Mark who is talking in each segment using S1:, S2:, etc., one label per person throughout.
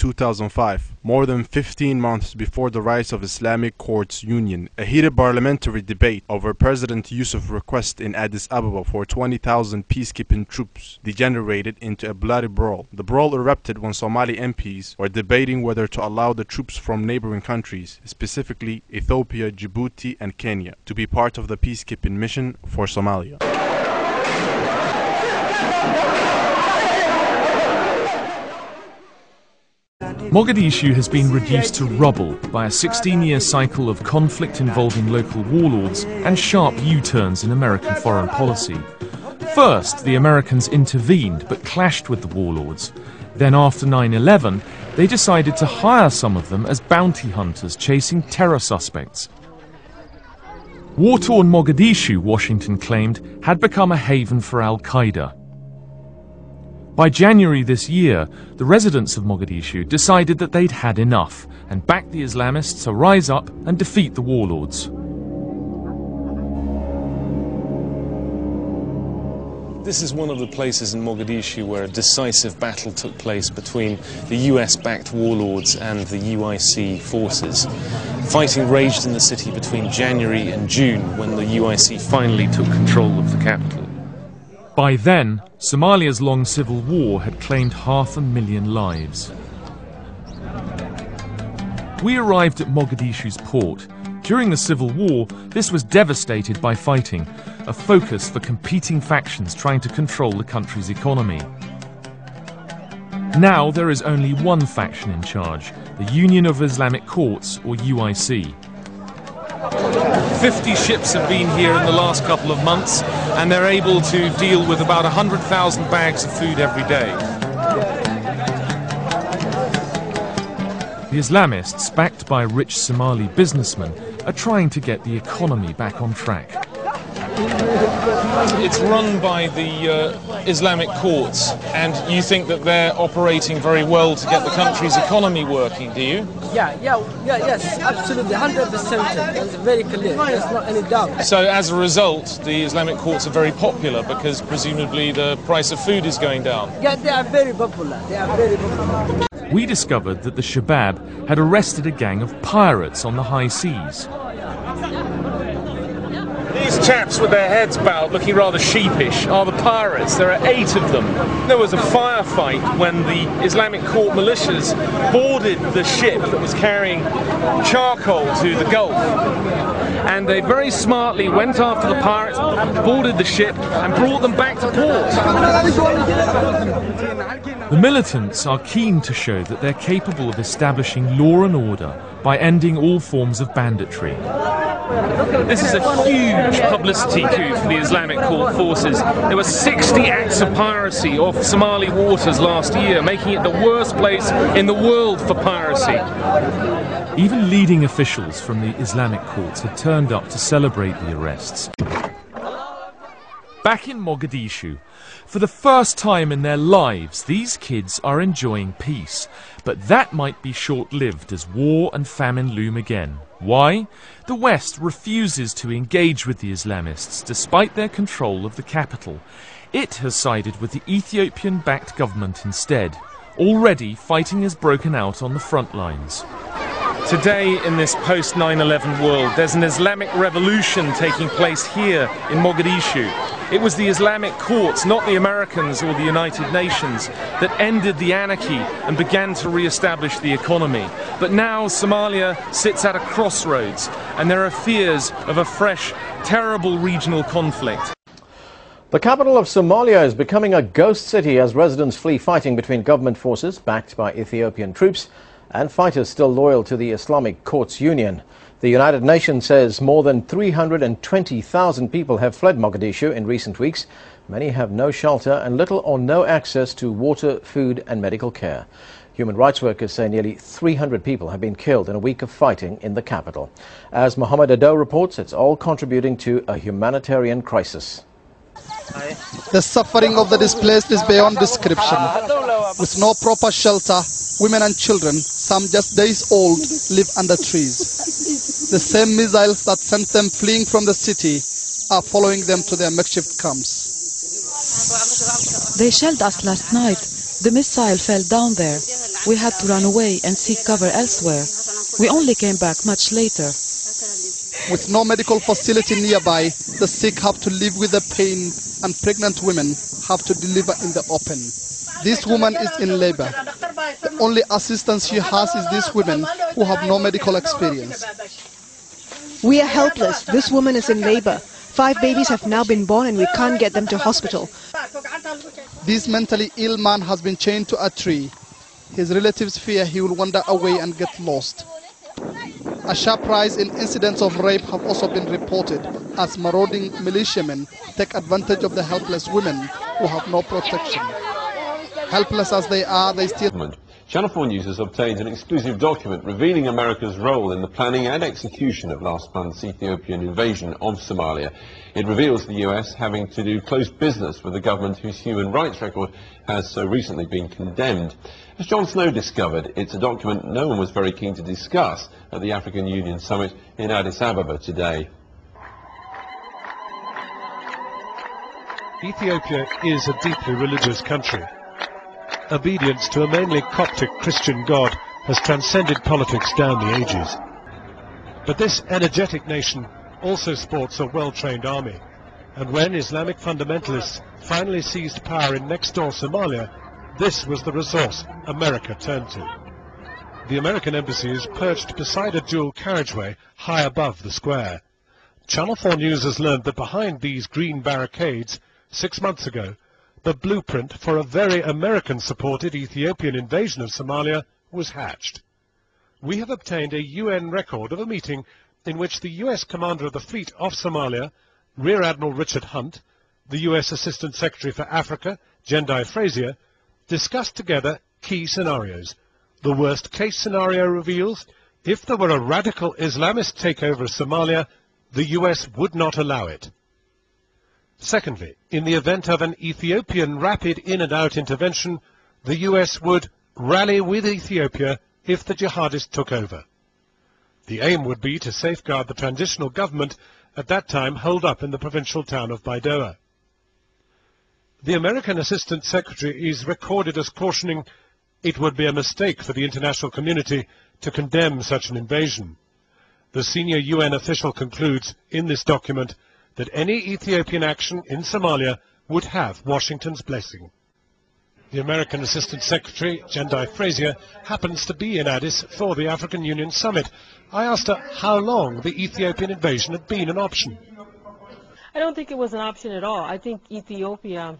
S1: 2005, more than 15 months before the rise of Islamic Courts Union. A heated parliamentary debate over President Yusuf's request in Addis Ababa for 20,000 peacekeeping troops degenerated into a bloody brawl. The brawl erupted when Somali MPs were debating whether to allow the troops from neighboring countries, specifically Ethiopia, Djibouti and Kenya, to be part of the peacekeeping mission for Somalia.
S2: Mogadishu has been reduced to rubble by a 16-year cycle of conflict involving local warlords and sharp U-turns in American foreign policy. First, the Americans intervened but clashed with the warlords. Then after 9/11, they decided to hire some of them as bounty hunters chasing terror suspects. War-torn Mogadishu, Washington claimed, had become a haven for Al-Qaeda. By January this year, the residents of Mogadishu decided that they'd had enough and backed the Islamists to rise up and defeat the warlords.
S3: This is one of the places in Mogadishu where a decisive battle took place between the US-backed warlords and the UIC forces. Fighting raged in the city between January and June when the UIC finally took control of the capital.
S2: By then, Somalia's long civil war had claimed 500,000 lives. We arrived at Mogadishu's port. During the civil war, this was devastated by fighting, a focus for competing factions trying to control the country's economy. Now there is only one faction in charge, the Union of Islamic Courts, or UIC.
S3: 50 ships have been here in the last couple of months, and they're able to deal with about 100,000 bags of food every day.
S2: The Islamists, backed by rich Somali businessmen, are trying to get the economy back on track.
S3: It's run by the Islamic courts, and you think that they're operating very well to get the country's economy working, do you?
S4: Yes, absolutely, 100%. That's very clear. There's not any doubt.
S3: So as a result, the Islamic courts are very popular because presumably the price of food is going down.
S4: Yeah, they are very popular. They are very popular.
S2: We discovered that the Shabab had arrested a gang of pirates on the high seas.
S3: These chaps with their heads bowed, looking rather sheepish, are the pirates. There are 8 of them. There was a firefight when the Islamic court militias boarded the ship that was carrying charcoal to the Gulf. And they very smartly went after the pirates, boarded the ship and brought them back to port.
S2: The militants are keen to show that they're capable of establishing law and order by ending all forms of banditry.
S3: This is a huge publicity coup for the Islamic court forces. There were 60 acts of piracy off Somali waters last year, making it the worst place in the world for piracy.
S2: Even leading officials from the Islamic courts had turned up to celebrate the arrests. Back in Mogadishu, for the first time in their lives, these kids are enjoying peace. But that might be short-lived as war and famine loom again. Why? The West refuses to engage with the Islamists despite their control of the capital. It has sided with the Ethiopian-backed government instead. Already, fighting has broken out on the front lines.
S3: Today, in this post-9/11 world, there's an Islamic revolution taking place here in Mogadishu. It was the Islamic courts, not the Americans or the United Nations, that ended the anarchy and began to re-establish the economy. But now Somalia sits at a crossroads, and there are fears of a fresh, terrible regional conflict.
S5: The capital of Somalia is becoming a ghost city as residents flee fighting between government forces backed by Ethiopian troops and fighters still loyal to the Islamic Courts Union. The United Nations says more than 320,000 people have fled Mogadishu in recent weeks. Many have no shelter and little or no access to water, food and medical care. Human rights workers say nearly 300 people have been killed in a week of fighting in the capital. As Mohammed Ado reports, it's all contributing to a humanitarian crisis.
S6: The suffering of the displaced is beyond description. With no proper shelter, women and children, some just days old, live under trees. The same missiles that sent them fleeing from the city are following them to their makeshift camps.
S7: They shelled us last night. The missile fell down there. we had to run away and seek cover elsewhere. We only came back much later.
S6: With no medical facility nearby, the sick have to live with the pain, and pregnant women have to deliver in the open. This woman is in labor. The only assistance she has is these women who have no medical experience.
S8: We are helpless. This woman is in labor. 5 babies have now been born and we can't get them to hospital.
S6: This mentally ill man has been chained to a tree. His relatives fear he will wander away and get lost. A sharp rise in incidents of rape have also been reported as marauding militiamen take advantage of the helpless women who have no protection. Helpless as they are, they still...
S9: Channel 4 News has obtained an exclusive document revealing America's role in the planning and execution of last month's Ethiopian invasion of Somalia. It reveals the US having to do close business with a government whose human rights record has so recently been condemned. As Jon Snow discovered, it's a document no one was very keen to discuss at the African Union summit in Addis Ababa today.
S10: Ethiopia is a deeply religious country. Obedience to a mainly Coptic Christian God has transcended politics down the ages. But this energetic nation also sports a well-trained army, and when Islamic fundamentalists finally seized power in next-door Somalia, this was the resource America turned to. The American embassy is perched beside a dual carriageway high above the square. Channel 4 News has learned that behind these green barricades, 6 months ago, the blueprint for a very American-supported Ethiopian invasion of Somalia was hatched. We have obtained a UN record of a meeting in which the US Commander of the Fleet of Somalia, Rear Admiral Richard Hunt, the US Assistant Secretary for Africa, Jendai Frazier, discussed together key scenarios. The worst-case scenario reveals if there were a radical Islamist takeover of Somalia, the US would not allow it. Secondly, in the event of an Ethiopian rapid in-and-out intervention, the US would rally with Ethiopia if the jihadists took over. The aim would be to safeguard the transitional government at that time holed up in the provincial town of Baidoa. The American Assistant Secretary is recorded as cautioning it would be a mistake for the international community to condemn such an invasion. The senior UN official concludes in this document that any Ethiopian action in Somalia would have Washington's blessing. The American Assistant Secretary, Jendai Frazier, happens to be in Addis for the African Union summit. I asked her how long the Ethiopian invasion had been an option.
S11: I don't think it was an option at all. I think Ethiopia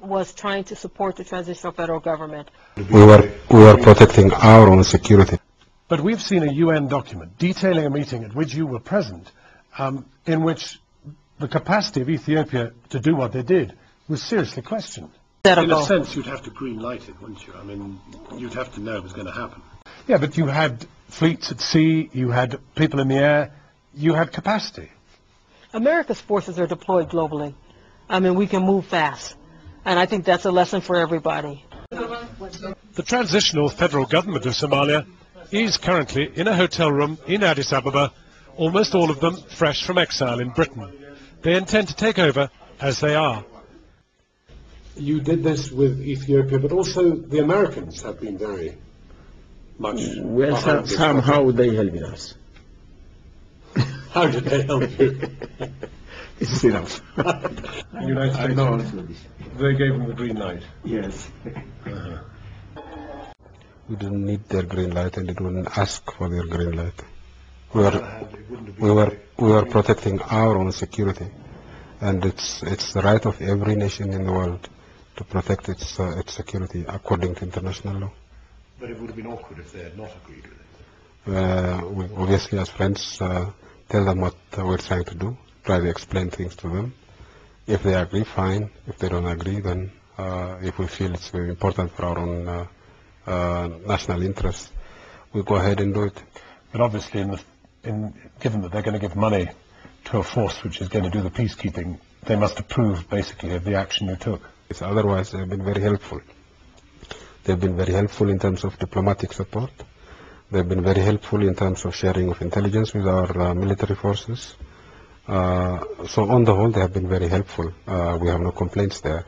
S11: was trying to support the transitional federal government.
S12: We were protecting our own security.
S10: But we've seen a UN document detailing a meeting at which you were present, in which the capacity of Ethiopia to do what they did was seriously questioned. In a sense, you'd have to green light it, wouldn't you? I mean, you'd have to know it was going to happen. Yeah, but you had fleets at sea, you had people in the air, you had capacity.
S11: America's forces are deployed globally. I mean, we can move fast. And I think that's a lesson for everybody.
S10: The transitional federal government of Somalia is currently in a hotel room in Addis Ababa, almost all of them fresh from exile in Britain. They intend to take over as they are. You did this with Ethiopia, but also the Americans have been very much...
S13: Well, somehow they helped us.
S10: How did they help you?
S13: It's enough.
S10: United States, they gave them the green light?
S13: Yes.
S12: We didn't need their green light and they didn't ask for their green light. We were protecting our own security, and it's the right of every nation in the world to protect its security according to international law.
S10: But it would have been awkward if they had not agreed with it.
S12: We obviously, as friends, tell them what we're trying to do, try to explain things to them. If they agree, fine. If they don't agree, then if we feel it's very important for our own national interest, we go ahead and do it.
S10: But obviously, given that they're going to give money to a force which is going to do the peacekeeping, they must approve, basically, of the action you took.
S12: Otherwise, they've been very helpful. They've been very helpful in terms of diplomatic support. They've been very helpful in terms of sharing of intelligence with our military forces. So on the whole, they have been very helpful. We have no complaints there.